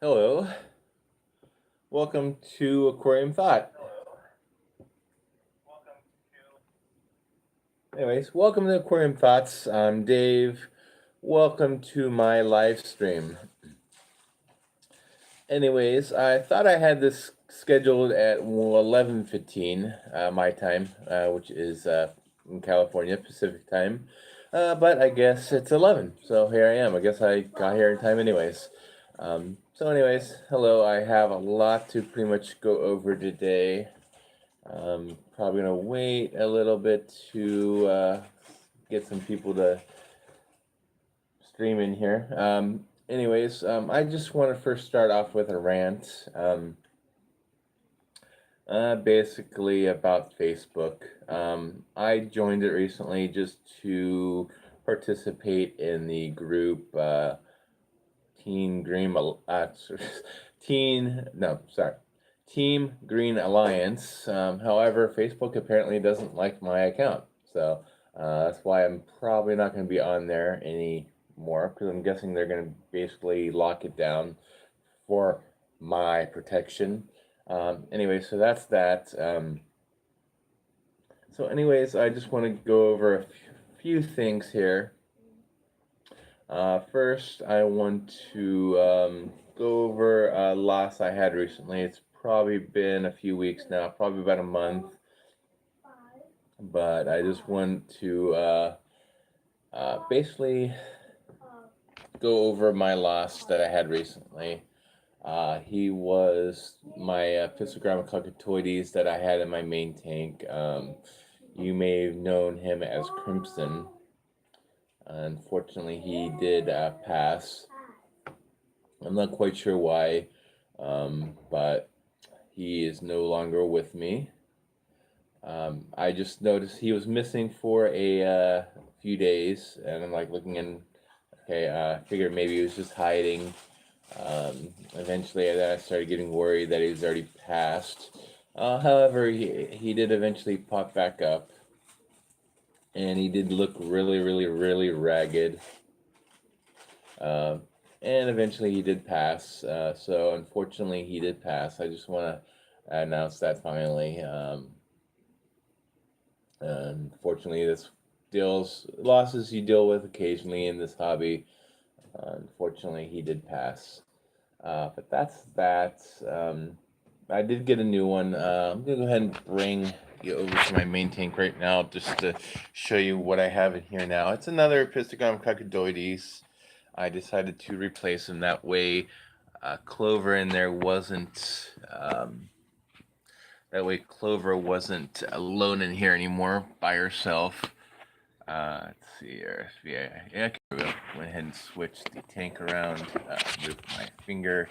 Hello, welcome to Aquarium Thought. Anyways, welcome to Aquarium Thoughts. I'm Dave. Welcome to my live stream. Anyways, I thought I had this scheduled at 11:15 my time, which is in California Pacific time. But I guess it's 11, so here I am. I guess I got here in time anyways. So anyways, hello. I have a lot to pretty much go over today. Probably gonna wait a little bit to get some people to stream in here. I just want to first start off with a rant. Basically about Facebook. I joined it recently just to participate in the group Teen Green Teen no sorry Team Green Alliance. However, Facebook apparently doesn't like my account, so that's why I'm probably not going to be on there anymore, because I'm guessing they're going to basically lock it down for my protection. Anyway, so that's that. So anyways, I just want to go over a few things here. First, I want to go over a loss I had recently. It's probably been a few weeks now, probably about a month. But I just want to basically go over my loss that I had recently. He was my Pistogramma cockatoides that I had in my main tank. You may have known him as Crimson. Unfortunately, he did pass. I'm not quite sure why, but he is no longer with me. I just noticed he was missing for a few days, and I'm like looking in. Okay, I figured maybe he was just hiding. Eventually, then I started getting worried that he was already passed. However, he did eventually pop back up, and he did look really, really, really ragged. And eventually he did pass. So unfortunately, he did pass. I just want to announce that finally. Unfortunately, this losses you deal with occasionally in this hobby. Unfortunately, he did pass. But that's that. I did get a new one. I'm gonna go ahead and bring you over to my main tank right now, just to show you what I have in here now. It's another Pistogramma cockatoides. I decided to replace him that way. Clover in there wasn't. That way, Clover wasn't alone in here anymore by herself. Let's see here. Yeah, here we go. Went ahead and switched the tank around. Move my finger.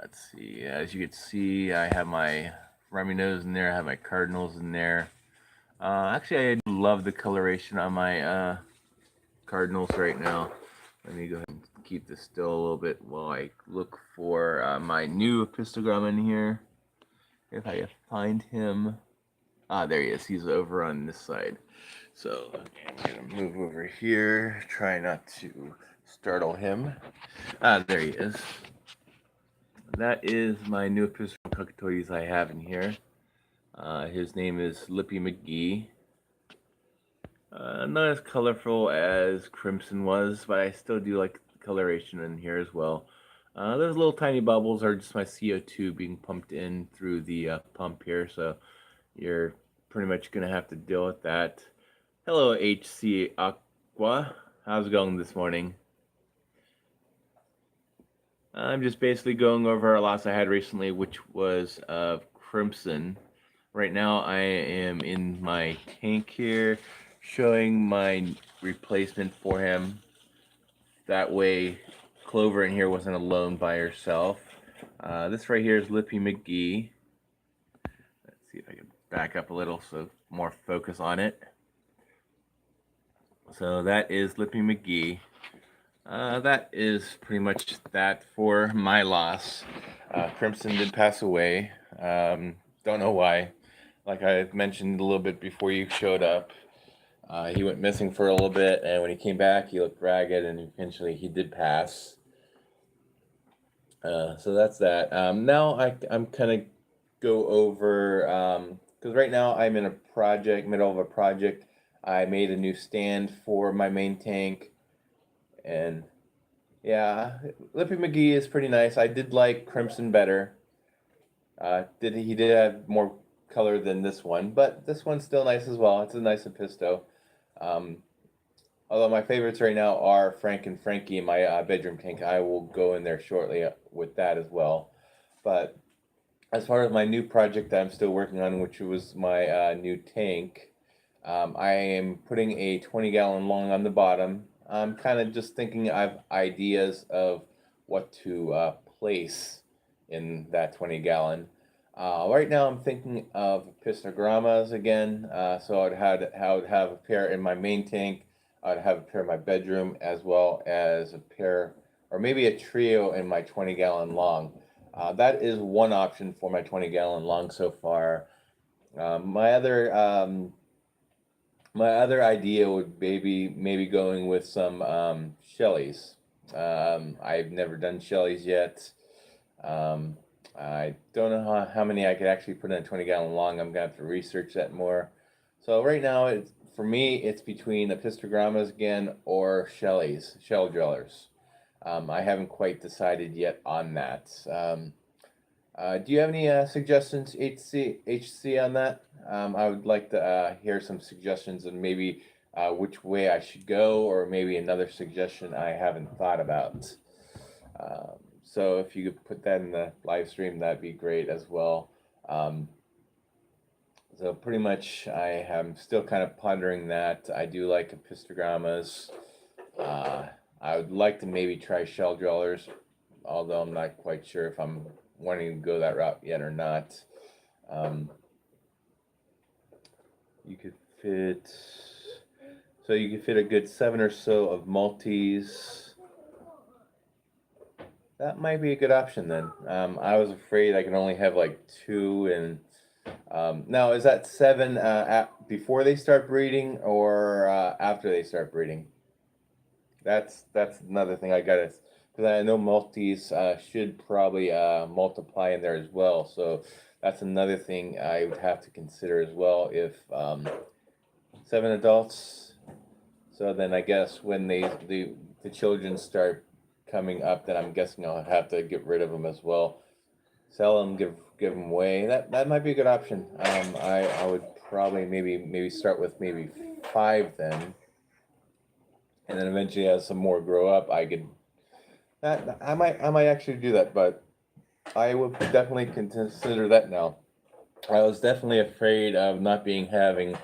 Let's see. As you can see, I have my Raminos in there. I have my Cardinals in there. Actually, I love the coloration on my Cardinals right now. Let me go ahead and keep this still a little bit while I look for my new Pistogramma in here. If I can find him. There he is. He's over on this side. So I'm going to move over here. Try not to startle him. There he is. That is my new Pistogramma cockatoides I have in here. His name is Lippy McGee. Not as colorful as Crimson was, but I still do like the coloration in here as well. Those little tiny bubbles are just my CO2 being pumped in through the pump here, so you're pretty much going to have to deal with that. Hello, HC Aqua. How's it going this morning? I'm just basically going over a loss I had recently, which was of Crimson. Right now, I am in my tank here, showing my replacement for him. That way, Clover in here wasn't alone by herself. This right here is Lippy McGee. Let's see if I can back up a little so more focus on it. So that is Lippy McGee. That is pretty much that for my loss. Crimson did pass away. Don't know why. Like I mentioned a little bit before you showed up, he went missing for a little bit, and when he came back, he looked ragged, and eventually he did pass. So that's that. Now I'm kind of go over, because right now I'm in a project, middle of a project. I made a new stand for my main tank, and yeah, Lippy McGee is pretty nice. I did like Crimson better. Did he did have more color than this one, but this one's still nice as well. It's a nice Episto. Um, Although my favorites right now are Frank and Frankie in my bedroom tank. I will go in there shortly with that as well. But as far as my new project that I'm still working on, which was my new tank, I am putting a 20-gallon long on the bottom. I'm kind of just thinking of ideas of what to place in that 20-gallon. Right now, I'm thinking of pistogrammas again. So I would have a pair in my main tank. I'd have a pair in my bedroom, as well as a pair, or maybe a trio in my 20-gallon long. That is one option for my 20-gallon long so far. My other idea would maybe going with some Shellys. I've never done Shellys yet. Um, I don't know how many I could actually put in a 20-gallon long. I'm gonna have to research that more. So right now, for me, it's between epistogrammas again or Shellys, shell drillers. I haven't quite decided yet on that. Do you have any suggestions, HC, on that? I would like to hear some suggestions and maybe which way I should go, or maybe another suggestion I haven't thought about. So if you could put that in the live stream, that'd be great as well. Um, so pretty much I am still kind of pondering that. I do like epistogrammas. I would like to maybe try shell drillers, although I'm not quite sure if I'm wanting to go that route yet or not. You could fit, so you could fit a good 7 or so of multis. That might be a good option then. I was afraid I could only have like 2, and now is that 7 before they start breeding, or after they start breeding? That's another thing I gotta, because I know multis should probably multiply in there as well. So that's another thing I would have to consider as well. If 7 adults, so then I guess when the children start coming up, then I'm guessing I'll have to get rid of them as well. Sell them, give them away. That might be a good option. I would probably maybe start with maybe 5 then, and then eventually as some more grow up, I could. I might actually do that, but I would definitely consider that now. I was definitely afraid of not having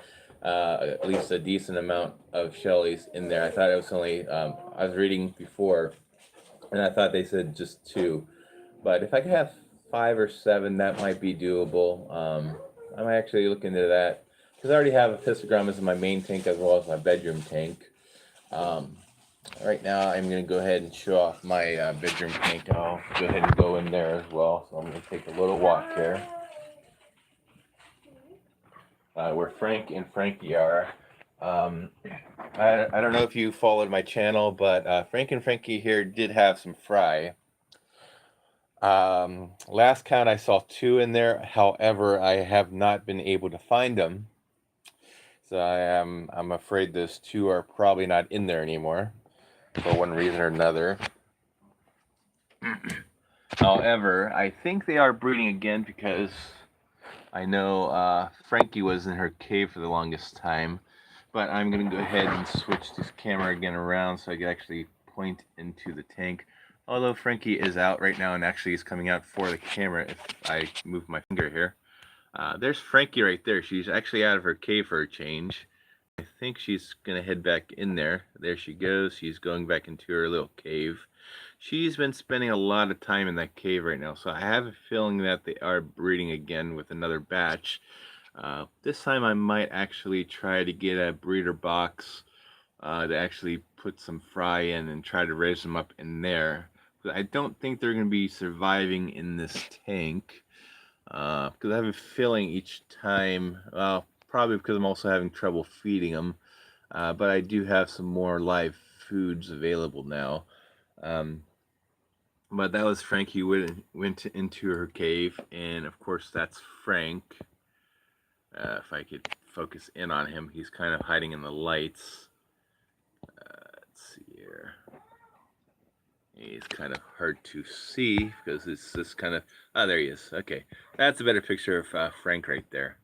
at least a decent amount of Shellys in there. I thought it was only I was reading before, and I thought they said just 2, but if I could have 5 or 7, that might be doable. I might actually look into that, because I already have epistogrammas in my main tank as well as my bedroom tank. Right now, I'm going to go ahead and show off my bedroom tank. I'll go ahead and go in there as well. So I'm going to take a little walk here. Where Frank and Frankie are. I don't know if you followed my channel, but Frank and Frankie here did have some fry. Last count I saw 2 in there. However, I have not been able to find them. So I'm afraid those 2 are probably not in there anymore, for one reason or another. However, I think they are breeding again, because I know Frankie was in her cave for the longest time. But I'm going to go ahead and switch this camera again around so I can actually point into the tank. Although Frankie is out right now and actually is coming out for the camera if I move my finger here. There's Frankie right there. She's actually out of her cave for a change. I think she's going to head back in there. There she goes. She's going back into her little cave. She's been spending a lot of time in that cave right now, so I have a feeling that they are breeding again with another batch. This time I might actually try to get a breeder box to actually put some fry in and try to raise them up in there. But I don't think they're going to be surviving in this tank, because I have a feeling each time, well, probably because I'm also having trouble feeding them, but I do have some more live foods available now. But that was Frank. He went into her cave, and of course that's Frank. If I could focus in on him, he's kind of hiding in the lights. Let's see here. He's kind of hard to see because it's this kind of... Oh, there he is. Okay, that's a better picture of Frank right there.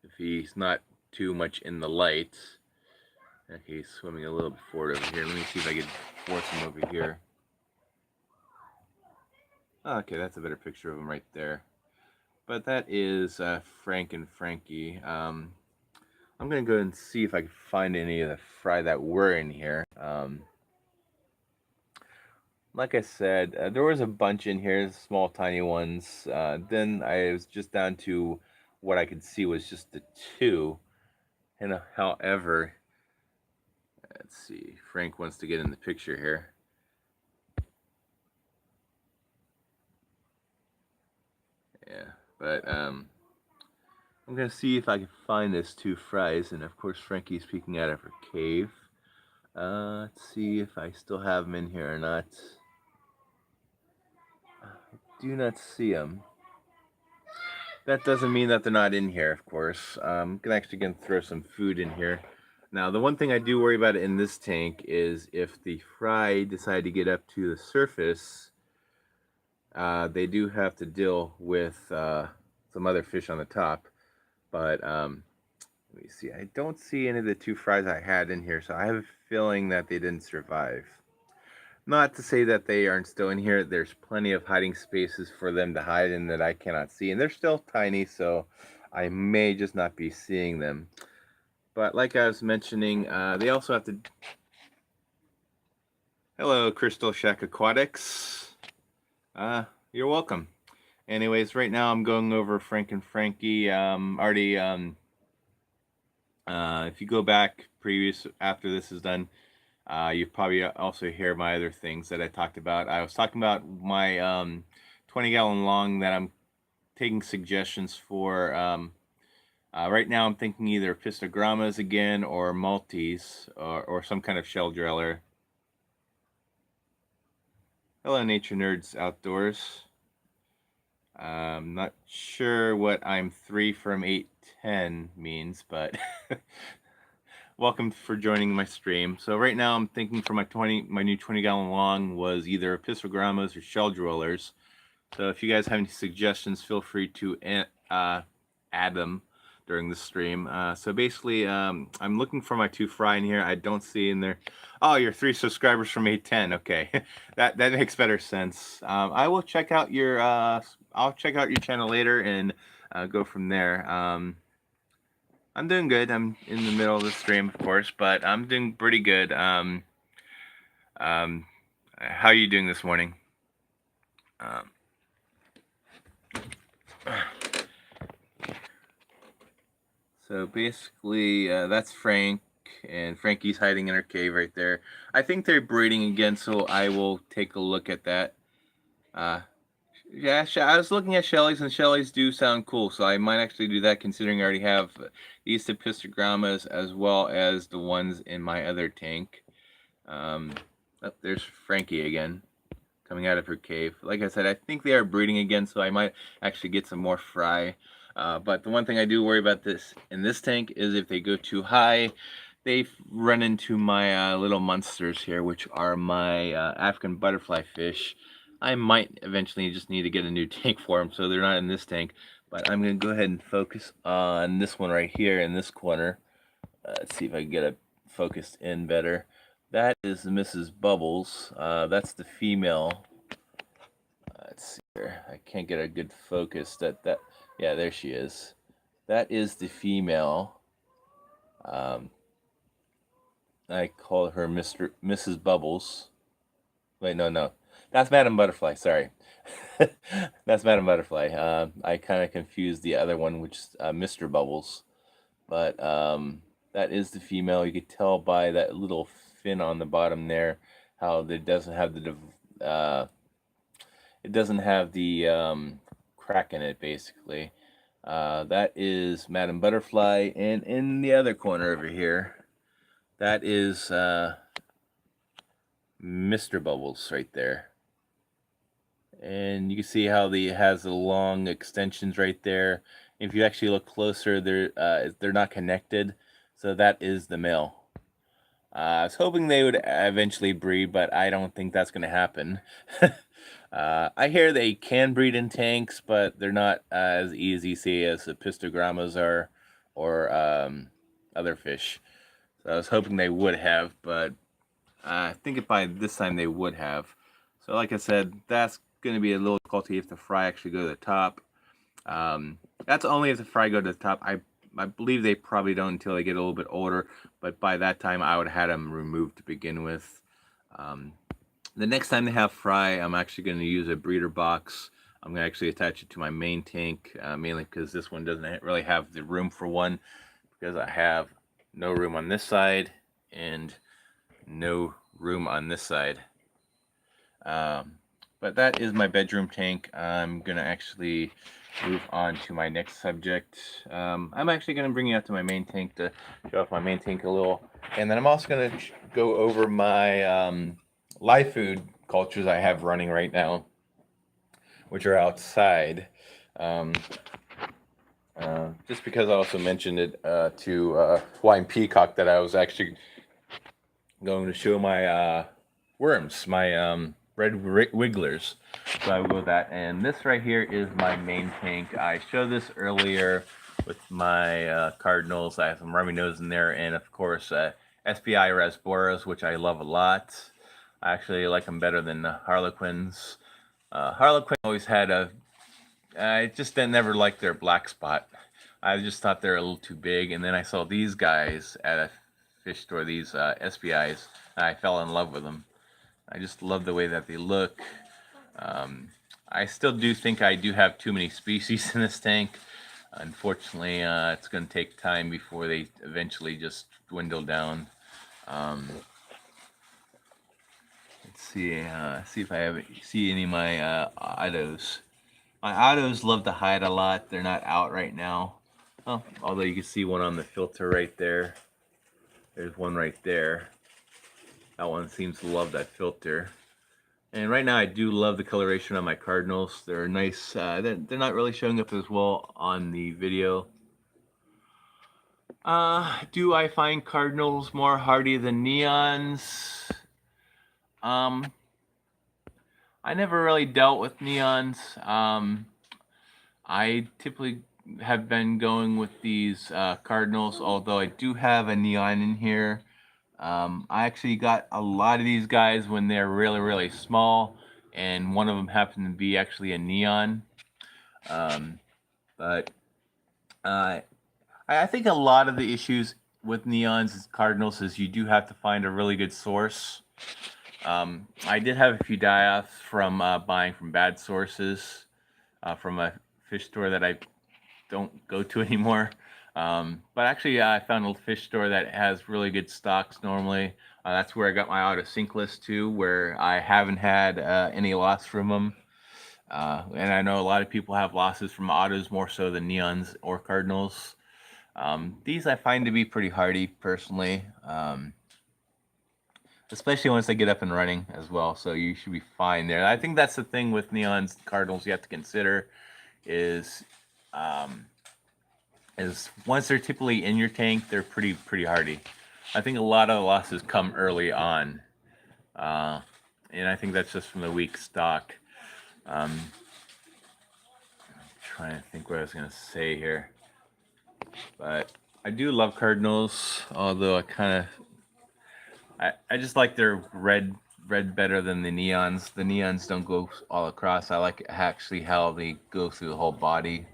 If he's not too much in the light. Okay, he's swimming a little bit forward over here. Let me see if I can force him over here. Okay, that's a better picture of him right there. But that is Frank and Frankie. I'm going to go and see if I can find any of the fry that were in here. Like I said, there was a bunch in here, small, tiny ones. Then I was just down to what I could see was just the two. And however, let's see, Frank wants to get in the picture here. Yeah, but I'm going to see if I can find those two fries. And of course, Frankie's peeking out of her cave. Let's see if I still have them in here or not. I do not see them. That doesn't mean that they're not in here, of course. I'm actually going to throw some food in here. Now, the one thing I do worry about in this tank is if the fry decide to get up to the surface, they do have to deal with some other fish on the top. But let me see. I don't see any of the two fries I had in here, so I have a feeling that they didn't survive. Not to say that they aren't still in here. There's plenty of hiding spaces for them to hide in that I cannot see. And they're still tiny, so I may just not be seeing them. But like I was mentioning, they also have to... Hello, Crystal Shack Aquatics. You're welcome. Anyways, right now I'm going over Frank and Frankie. If you go back after this is done, you probably also hear my other things that I talked about. I was talking about my 20-gallon long that I'm taking suggestions for. Right now I'm thinking either pistogrammas again or multis or some kind of shell driller. Hello, Nature Nerds Outdoors. I'm not sure what I'm 3 from 810 means, but welcome for joining my stream. So right now I'm thinking for my new 20-gallon long was either pistogrammas or shell drillers. So if you guys have any suggestions, feel free to add them during the stream. So basically, I'm looking for my two fry in here. I don't see in there. Oh, you're 3 subscribers from 810. Okay, that makes better sense. I will check out your I'll check out your channel later and go from there. I'm doing good. I'm in the middle of the stream, of course, but I'm doing pretty good. How are you doing this morning? So basically, that's Frank, and Frankie's hiding in her cave right there. I think they're breeding again, so I will take a look at that. Yeah, I was looking at Shelly's, and Shelly's do sound cool, so I might actually do that, considering I already have these two pistogrammas as well as the ones in my other tank. Oh, there's Frankie again, coming out of her cave. Like I said, I think they are breeding again, so I might actually get some more fry. But the one thing I do worry about in this tank is if they go too high, they run into my little monsters here, which are my African butterfly fish. I might eventually just need to get a new tank for them, so they're not in this tank. But I'm going to go ahead and focus on this one right here in this corner. Let's see if I can get it focused in better. That is Mrs. Bubbles. That's the female. Let's see here. I can't get a good focus. Yeah, there she is. That is the female. I call her Mrs. Bubbles. Wait, no. That's Madam Butterfly, sorry. That's Madam Butterfly. I kind of confused the other one, which is Mr. Bubbles. But that is the female. You could tell by that little fin on the bottom there how it doesn't have the crack in it, basically. That is Madam Butterfly, and in the other corner over here, that is Mr. Bubbles right there. And you can see how it has the long extensions right there. If you actually look closer, they're not connected, so that is the male. I was hoping they would eventually breed, but I don't think that's going to happen. I hear they can breed in tanks, but they're not as easy, say, as the pistogrammas are, or other fish. So I was hoping they would have, but I think by this time they would have. So like I said, that's going to be a little difficulty if the fry actually go to the top. That's only if the fry go to the top. I believe they probably don't until they get a little bit older, but by that time I would have had them removed to begin with. The next time they have fry, I'm actually going to use a breeder box. I'm going to actually attach it to my main tank, mainly because this one doesn't really have the room for one, because I have no room on this side and no room on this side. But that is my bedroom tank. I'm going to actually move on to my next subject. I'm actually going to bring you out to my main tank to show off my main tank a little. And then I'm also going to go over my live food cultures I have running right now, which are outside. Just because I also mentioned it to Hawaiian Peacock that I was actually going to show my worms, my red wigglers. So I will go with that. And this right here is my main tank. I showed this earlier with my cardinals. I have some rummy nose in there, and of course SPI rasboras, which I love a lot. I actually like them better than Harlequins. Harlequin always had I just never liked their black spot. I just thought they're a little too big, and then I saw these guys at a fish store, these SPIs, and I fell in love with them. I just love the way that they look. I still do think I do have too many species in this tank. Unfortunately, it's going to take time before they eventually just dwindle down. Let's see if I see any of my ottos. My ottos love to hide a lot. They're not out right now. Oh, although you can see one on the filter right there. There's one right there. That one seems to love that filter. And right now I do love the coloration on my cardinals. They're nice. They're not really showing up as well on the video. Do I find cardinals more hardy than neons? I never really dealt with neons. I typically have been going with these cardinals, although I do have a neon in here. I actually got a lot of these guys when they're really, really small, and one of them happened to be actually a neon. But I think a lot of the issues with neons and cardinals is you do have to find a really good source. I did have a few die-offs from buying from bad sources, from a fish store that I don't go to anymore. But actually, I found a fish store that has really good stocks normally. That's where I got my auto sink list too, where I haven't had any loss from them. And I know a lot of people have losses from autos more so than neons or cardinals. These I find to be pretty hardy personally, especially once they get up and running as well. So you should be fine there. I think that's the thing with neons, cardinals you have to consider is once they're typically in your tank, they're pretty hardy. I think a lot of the losses come early on, and I think that's just from the weak stock. I'm trying to think what I was gonna say here, but I do love cardinals, although I just like their red better than the neons. The neons don't go all across. I like actually how they go through the whole body.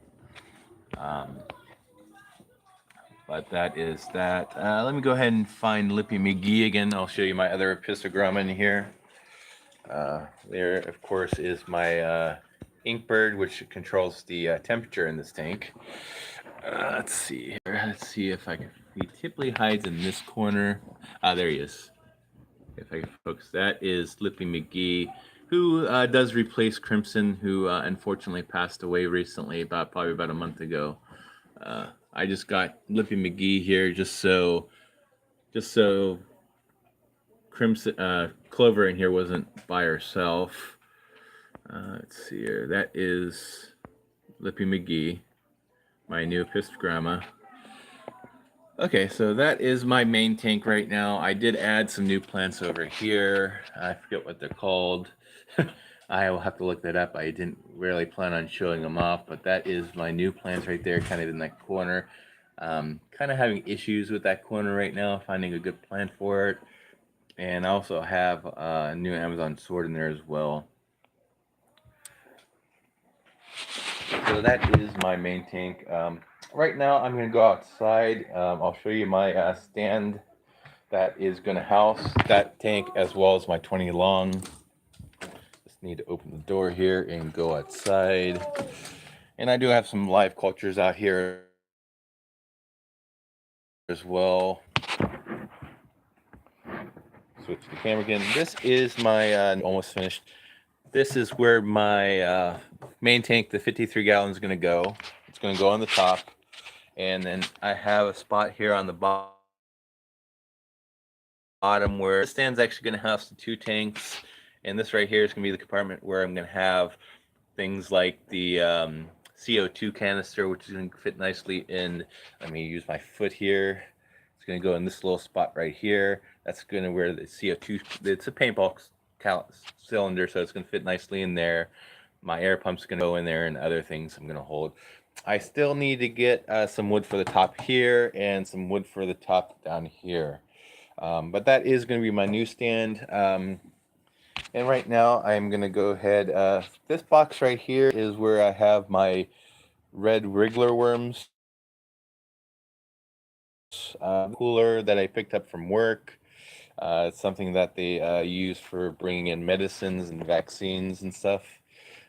But that is that. Let me go ahead and find Lippy McGee again. I'll show you my other pistogramma in here. There, of course, is my inkbird, which controls the temperature in this tank. Let's see here. Let's see if I can. He typically hides in this corner. There he is. If I can focus, that is Lippy McGee, who does replace Crimson, who unfortunately passed away recently, probably about a month ago. I just got Lippy McGee here just so crimson clover in here wasn't by herself. Let's see here. That is Lippy McGee, my new pistogramma. Okay, so that is my main tank right now. I did add some new plants over here. I forget what they're called. I will have to look that up. I didn't really plan on showing them off, but that is my new plants right there, kind of in that corner. Kind of having issues with that corner right now, finding a good plant for it. And I also have a new Amazon sword in there as well. So that is my main tank. Right now I'm going to go outside. I'll show you my stand that is going to house that tank as well as my 20 long. Just need to open the door here and go outside. And I do have some live cultures out here as well. Switch the camera again. This is my almost finished. This is where my main tank, the 53 gallons, is going to go. It's going to go on the top. And then I have a spot here on the bottom where the stand's actually going to house the 2 tanks. And this right here is going to be the compartment where I'm going to have things like the CO2 canister, which is going to fit nicely in. Let me use my foot here. It's going to go in this little spot right here. That's going to where the CO2, it's a paintball cylinder, so it's going to fit nicely in there. My air pump's going to go in there and other things I'm going to hold. I still need to get some wood for the top here and some wood for the top down here. But that is going to be my new stand. And right now I'm going to go ahead. This box right here is where I have my red wriggler worms. Cooler that I picked up from work. It's something that they use for bringing in medicines and vaccines and stuff.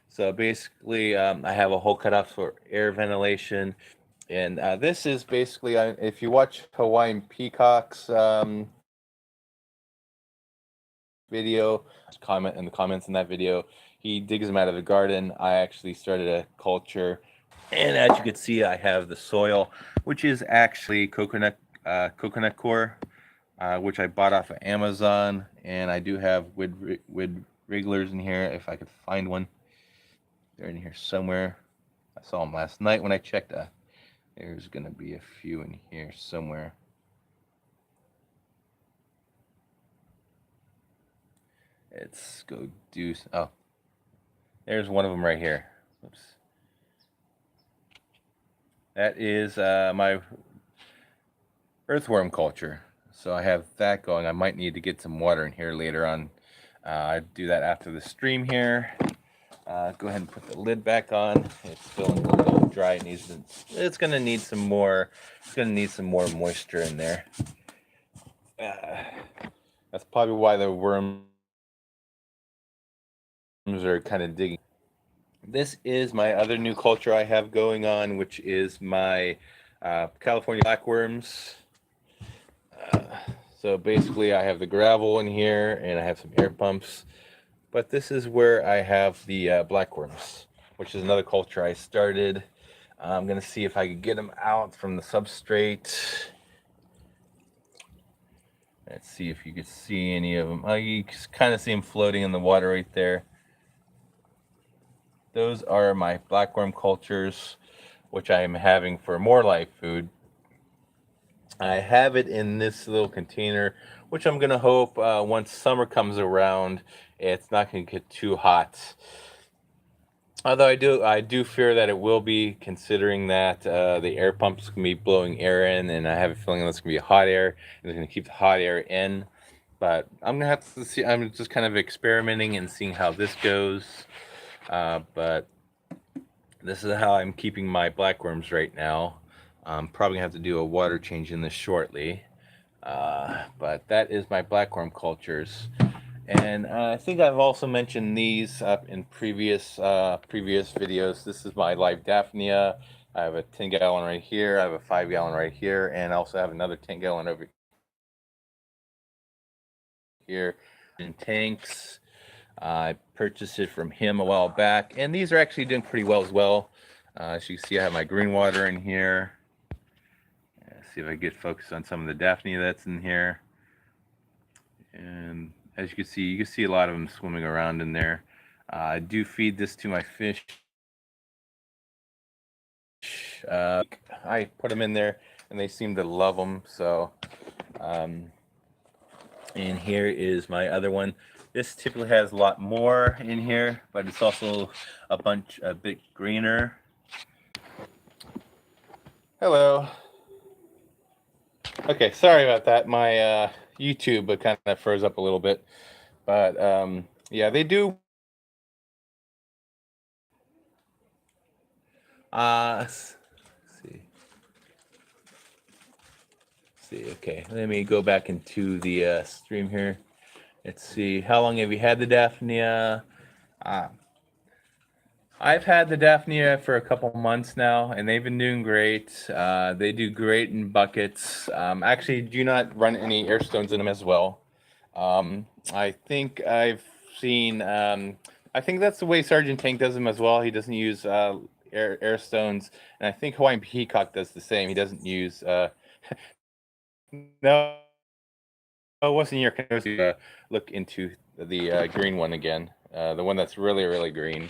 So basically, I have a hole cut off for air ventilation. And this is basically, if you watch Hawaiian Peacock's video, comment in the comments in that video, he digs them out of the garden. I actually started a culture. And as you can see, I have the soil, which is actually coconut core, which I bought off of Amazon. And I do have wood wrigglers in here, if I could find one. They're in here somewhere. I saw them last night when I checked. There's going to be a few in here somewhere. Let's go do... Oh, there's one of them right here. Oops. That is my earthworm culture. So I have that going. I might need to get some water in here later on. I do that after the stream here. Go ahead and put the lid back on. It's still a little dry. It's going to need some more. It's going to need some more moisture in there. That's probably why the worms are kind of digging. This is my other new culture I have going on, which is my California blackworms. So basically I have the gravel in here and I have some air pumps. But this is where I have the blackworms, which is another culture I started. I'm going to see if I can get them out from the substrate. Let's see if you can see any of them. Oh, you can kind of see them floating in the water right there. Those are my blackworm cultures, which I am having for more live food. I have it in this little container, which I'm going to hope once summer comes around, it's not going to get too hot. Although I do fear that it will be, considering that the air pump's going to be blowing air in, and I have a feeling that's going to be hot air, and it's going to keep the hot air in. But I'm going to have to see. I'm just kind of experimenting and seeing how this goes. But this is how I'm keeping my blackworms right now. I'm probably going to have to do a water change in this shortly. But that is my blackworm cultures. And I think I've also mentioned these in previous videos. This is my live Daphnia. I have a 10-gallon right here. I have a 5-gallon right here. And I also have another 10-gallon over here in tanks. I purchased it from him a while back. And these are actually doing pretty well as well. As you can see, I have my green water in here. Let's see if I get focused on some of the Daphnia that's in here. And as you can see a lot of them swimming around in there. I do feed this to my fish. I put them in there, and they seem to love them. So, and here is my other one. This typically has a lot more in here, but it's also a bit greener. Hello. Okay, sorry about that. My YouTube kind of froze up a little bit, but yeah, they do. Let's see. Okay, let me go back into the stream here. Let's see. How long have you had the Daphnia? I've had the Daphnia for a couple months now, and they've been doing great. They do great in buckets. Actually, do not run any air stones in them as well. I think I've seen. I think that's the way Sergeant Tank does them as well. He doesn't use air stones, and I think Hawaiian Peacock does the same. He doesn't use. No, it wasn't your. Look into the green one again. The one that's really, really green.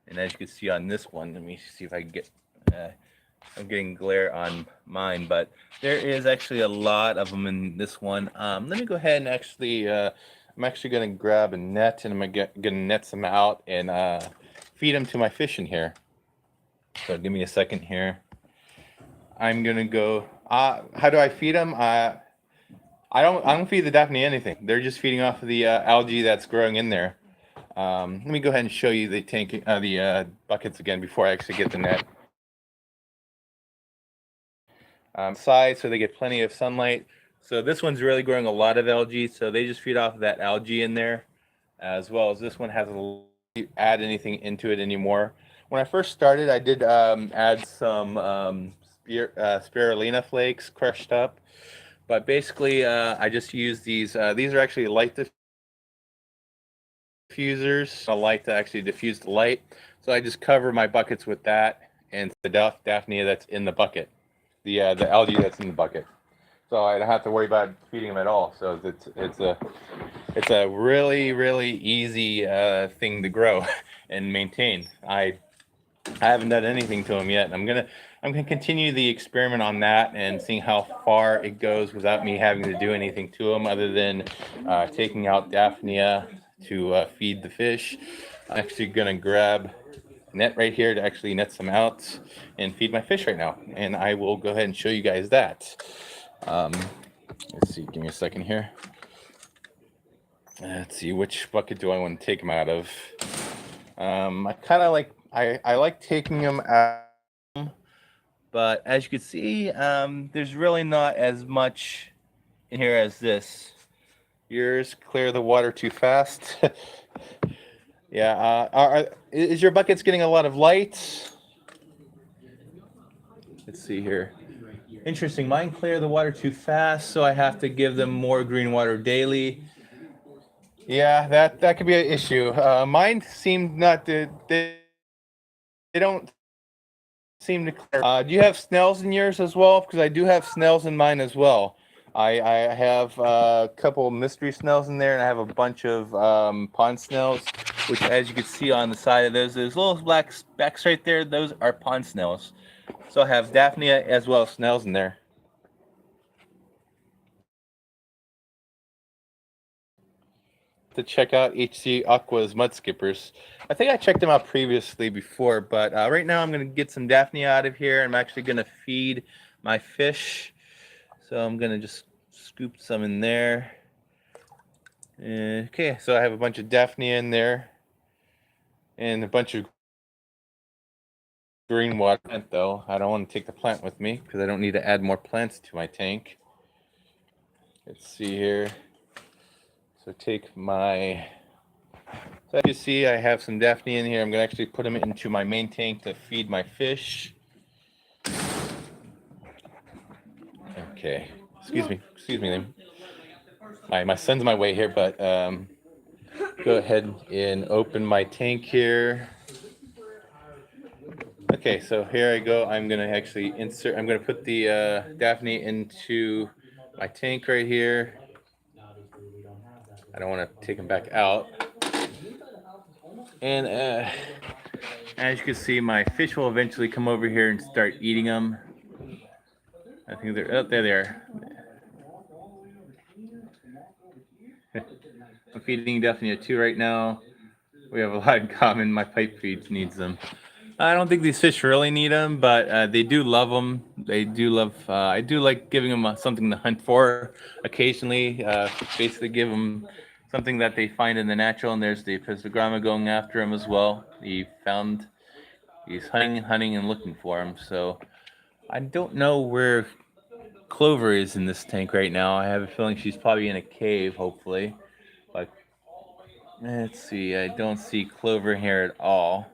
And as you can see on this one, let me see if I can get. I'm getting glare on mine, but there is actually a lot of them in this one. Let me go ahead and actually. I'm actually going to grab a net, and I'm going to net some out and feed them to my fish in here. So give me a second here. I'm gonna go. How do I feed them? I don't feed the Daphne anything. They're just feeding off of the algae that's growing in there. Let me go ahead and show you the tank, the buckets again before I actually get the net. Side, so they get plenty of sunlight. So this one's really growing a lot of algae, so they just feed off of that algae in there, as well as this one hasn't add anything into it anymore. When I first started, I did add some spirulina flakes crushed up, but basically I just use these. These are actually light diffusers, a light to actually diffuse the light. So I just cover my buckets with that and the Daphnia that's in the bucket, the algae that's in the bucket. So I don't have to worry about feeding them at all. So it's a really, really easy thing to grow and maintain. I haven't done anything to them yet. I'm gonna continue the experiment on that and seeing how far it goes without me having to do anything to them other than taking out Daphnia to feed the fish. I'm actually gonna grab net right here to actually net some out and feed my fish right now, and I will go ahead and show you guys that. Let's see, give me a second here. Let's see, which bucket do I want to take them out of? I kind of like, I like taking them out, but as you can see, there's really not as much in here as this. Yours clear the water too fast. Yeah, is your buckets getting a lot of light? Let's see here. Interesting, mine clear the water too fast, so I have to give them more green water daily. Yeah, that could be an issue. Mine seemed not to. They don't seem to clear. Do you have snails in yours as well? Because I do have snails in mine as well. I have a couple mystery snails in there, and I have a bunch of pond snails, which, as you can see on the side of those little black specks right there, those are pond snails. So I have Daphnia as well as snails in there. To check out HC Aqua's mud skippers. I think I checked them out previously before, but right now I'm going to get some Daphnia out of here. I'm actually going to feed my fish. So I'm going to just scoop some in there. Okay, so I have a bunch of Daphnia in there and a bunch of green water. Though I don't want to take the plant with me because I don't need to add more plants to my tank. Let's see here. So take my. So as you see, I have some Daphnia in here. I'm going to actually put them into my main tank to feed my fish. Okay, excuse me. My son's my way here, but go ahead and open my tank here. Okay, so here I go. I'm gonna actually insert. I'm gonna put the Daphne into my tank right here. I don't want to take them back out. And as you can see, my fish will eventually come over here and start eating them. I think they're, oh, there they are. I'm feeding Daphne 2 right now. We have a lot in common. My pipe feeds needs them. I don't think these fish really need them, but they do love them. They do love. I do like giving them something to hunt for occasionally. Basically, give them something that they find in the natural. And there's the Piscograma going after him as well. He's hunting, and looking for him. So I don't know where Clover is in this tank right now. I have a feeling she's probably in a cave, hopefully. But let's see. I don't see Clover here at all.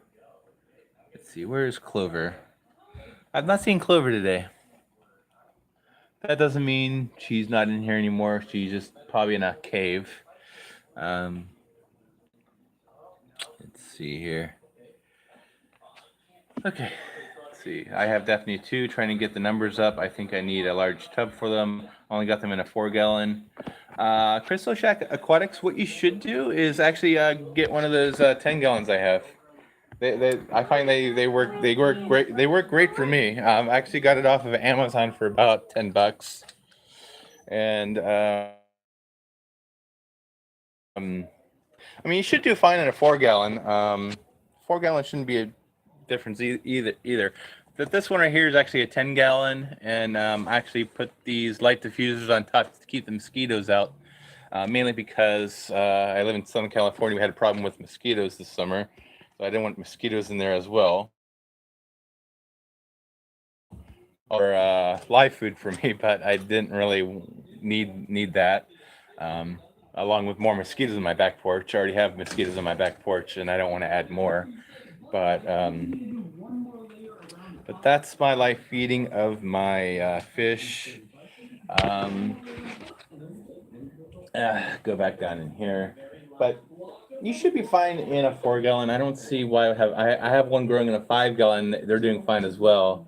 Let's see. Where is Clover? I've not seen Clover today. That doesn't mean she's not in here anymore. She's just probably in a cave. Um, let's see here. Okay. Let's see. I have Daphne 2 trying to get the numbers up. I think I need a large tub for them. Only got them in a 4-gallon. Crystal Shack Aquatics, what you should do is actually get one of those 10 gallons I have. I find they work great. They work great for me. I actually got it off of Amazon for about $10, and I mean, you should do fine in a 4-gallon. 4-gallon shouldn't be a difference either. But this one right here is actually a 10-gallon, and I actually put these light diffusers on top to keep the mosquitoes out. Mainly because I live in Southern California. We had a problem with mosquitoes this summer, so I didn't want mosquitoes in there as well. Or live food for me, but I didn't really need that. Along with more mosquitoes on my back porch. I already have mosquitoes on my back porch, and I don't want to add more. But that's my live feeding of my fish. Go back down in here. But you should be fine in a 4-gallon. I don't see why I have one growing in a 5-gallon. They're doing fine as well.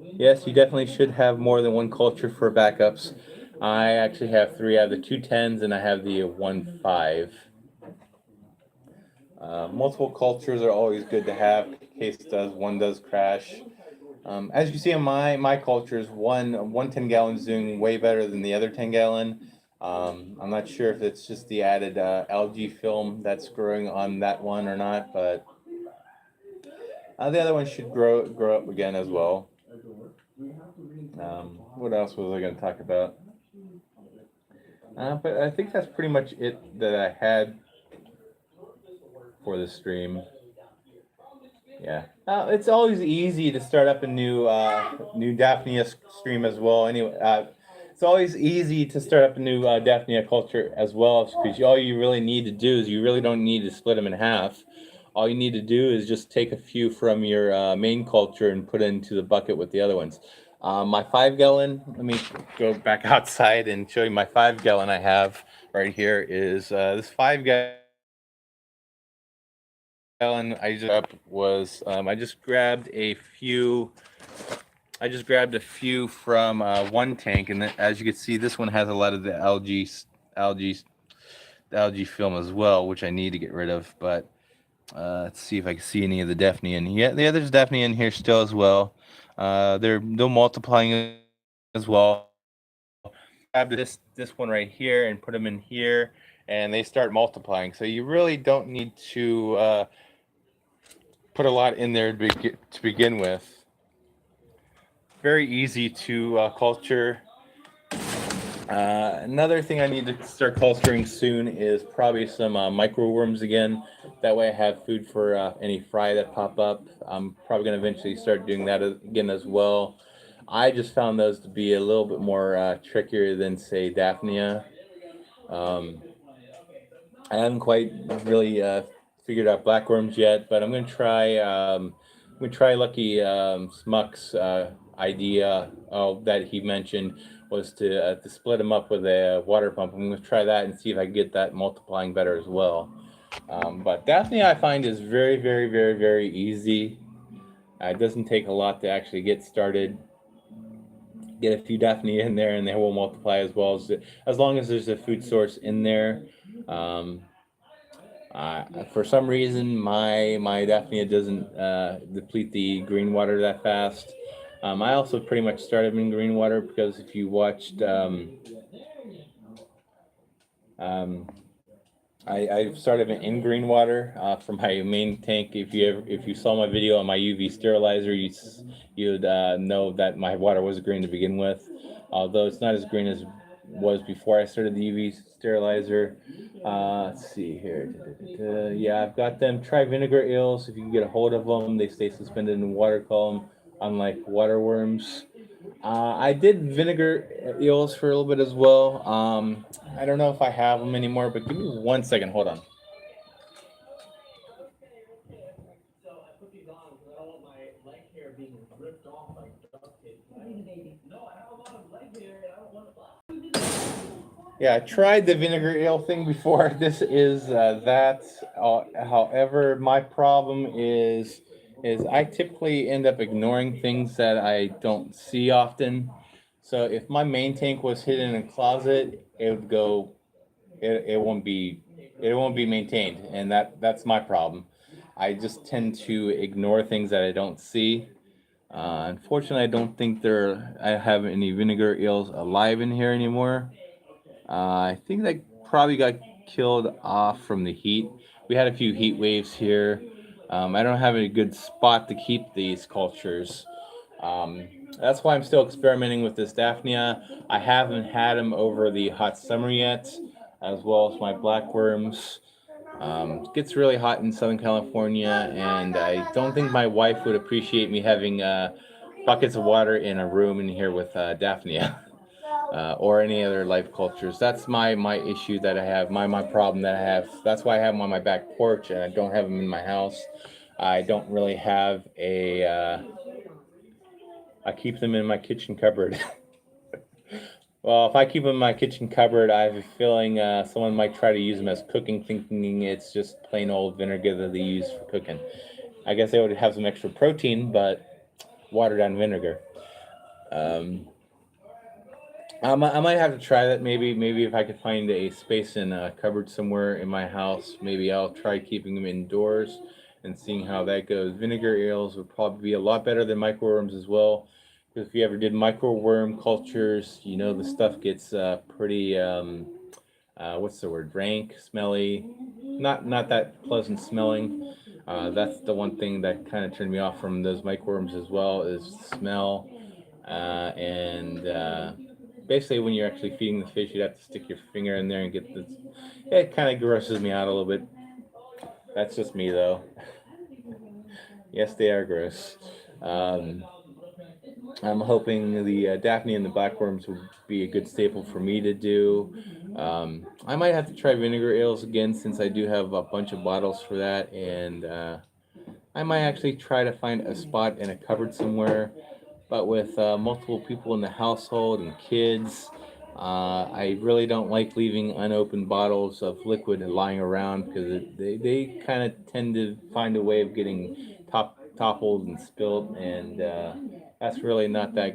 Yes, you definitely should have more than one culture for backups. I actually have 3. I have the 2 10s and I have the 1 5. Multiple cultures are always good to have in case one does crash. As you can see in my cultures, one 10-gallon is doing way better than the other 10-gallon. I'm not sure if it's just the added algae film that's growing on that one or not, but the other one should grow up again as well. What else was I going to talk about? But I think that's pretty much it that I had for the stream. Yeah, it's always easy to start up a new Daphnia stream as well. Anyway, it's always easy to start up a new Daphnia culture as well, because all you really need to do is you really don't need to split them in half. All you need to do is just take a few from your main culture and put it into the bucket with the other ones. My 5-gallon, let me go back outside and show you my 5-gallon I have right here is this 5-gallon I just grabbed a few from one tank, and as you can see, this one has a lot of the algae film as well, which I need to get rid of. But let's see if I can see any of the Daphne in here. Yeah, there's Daphne in here still as well. They're multiplying as well. Grab this one right here and put them in here, and they start multiplying. So you really don't need to put a lot in there to begin with. Very easy to culture. Another thing I need to start culturing soon is probably some microworms again. That way I have food for any fry that pop up. I'm probably going to eventually start doing that again as well. I just found those to be a little bit more trickier than, say, Daphnia. I haven't quite really figured out blackworms yet, but I'm going to try. Lucky Smuck's idea that he mentioned was to split them up with a water pump. I'm going to try that and see if I can get that multiplying better as well. But Daphne, I find, is very, very, very, very easy. It doesn't take a lot to actually get started. get a few daphnia in there, and they will multiply as long as there's a food source in there. Um, for some reason, my daphnia doesn't deplete the green water that fast. I also pretty much started in green water because if you watched, um, I started in green water for my main tank. If you saw my video on my UV sterilizer, you'd know that my water was green to begin with, although it's not as green as was before I started the UV sterilizer. Let's see here. Yeah, I've got them. Try vinegar eels if you can get a hold of them. They stay suspended in the water column, unlike water worms. I did vinegar eels for a little bit as well. I don't know if I have them anymore, but give me 1 second. Hold on. Yeah, I tried the vinegar ale thing before. This is that. However, my problem is I typically end up ignoring things that I don't see often. So if my main tank was hidden in a closet, it would go. It won't be. It won't be maintained, and that's my problem. I just tend to ignore things that I don't see. Unfortunately, I don't think I have any vinegar eels alive in here anymore. I think they probably got killed off from the heat. We had a few heat waves here. I don't have a good spot to keep these cultures. Um, that's why I'm still experimenting with this Daphnia. I haven't had them over the hot summer yet, as well as my blackworms. It gets really hot in Southern California, and I don't think my wife would appreciate me having buckets of water in a room in here with Daphnia. Or any other life cultures. That's my issue that I have, my problem that I have. That's why I have them on my back porch, and I don't have them in my house. I don't really have a. I keep them in my kitchen cupboard. Well, if I keep them in my kitchen cupboard, I have a feeling someone might try to use them as cooking, thinking it's just plain old vinegar that they use for cooking. I guess they would have some extra protein, but watered down vinegar. Um, I might have to try that. Maybe if I could find a space in a cupboard somewhere in my house, maybe I'll try keeping them indoors and seeing how that goes. Vinegar eels would probably be a lot better than microworms as well. Because if you ever did microworm cultures, you know the stuff gets pretty what's the word? Rank, smelly, not that pleasant smelling. That's the one thing that kind of turned me off from those microworms as well is smell and basically when you're actually feeding the fish, you'd have to stick your finger in there and get the. It kind of grosses me out a little bit. That's just me though. Yes, they are gross. Um, I'm hoping the Daphne and the blackworms would be a good staple for me to do. I might have to try vinegar ales again since I do have a bunch of bottles for that, and I might actually try to find a spot in a cupboard somewhere. But with multiple people in the household and kids, I really don't like leaving unopened bottles of liquid lying around because they kind of tend to find a way of getting toppled and spilled, and that's really not that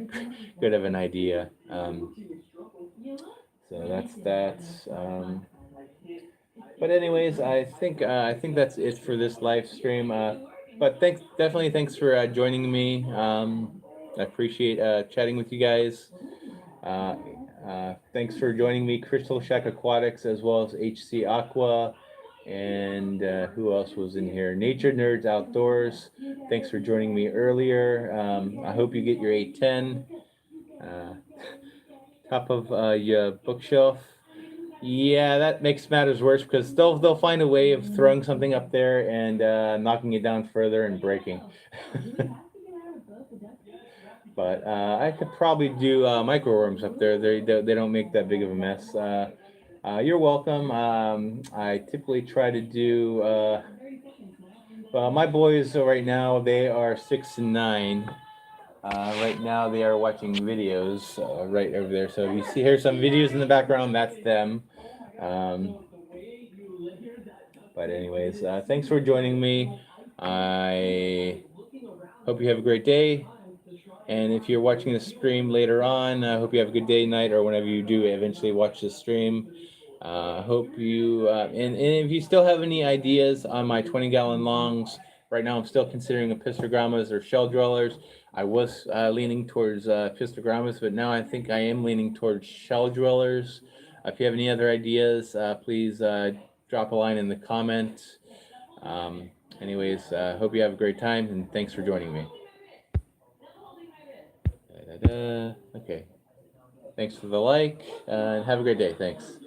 good of an idea. So that's that. But anyways, I think that's it for this live stream. But thanks for joining me. I appreciate chatting with you guys. Uh, Thanks for joining me, Crystal Shack Aquatics, as well as HC Aqua, and who else was in here? Nature Nerds Outdoors. Thanks for joining me earlier. I hope you get your 810. Uh, Top of your bookshelf. Yeah, that makes matters worse because they'll find a way of throwing something up there and knocking it down further and breaking. But I could probably do microworms up there. They don't make that big of a mess. You're welcome. I typically try to do. Well, my boys right now they are 6 and 9. Right now they are watching videos right over there. So if you see hear some videos in the background, that's them. Um, but anyways, thanks for joining me. I hope you have a great day. And if you're watching the stream later on, I hope you have a good day, night, or whenever you do eventually watch the stream. Hope you, and if you still have any ideas on my 20-gallon longs, right now I'm still considering epistogrammas or shell dwellers. I was leaning towards epistogrammas, but now I think I am leaning towards shell dwellers. If you have any other ideas, please drop a line in the comments. Anyways, hope you have a great time, and thanks for joining me. Okay. Thanks for the like, and have a great day. Thanks.